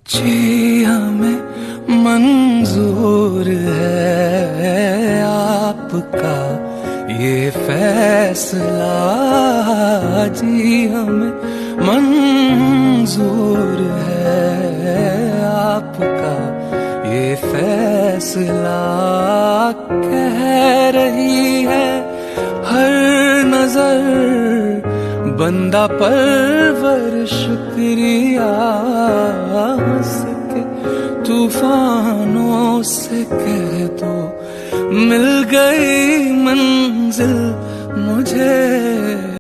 जी हमें मंजूर है आपका ये फैसला, जी हमें मंजूर है आपका ये फैसला। कह रही है हर नजर बंदा परवर शुक्रिया, हंस के तूफानों से कह दो मिल गई मंजिल मुझे।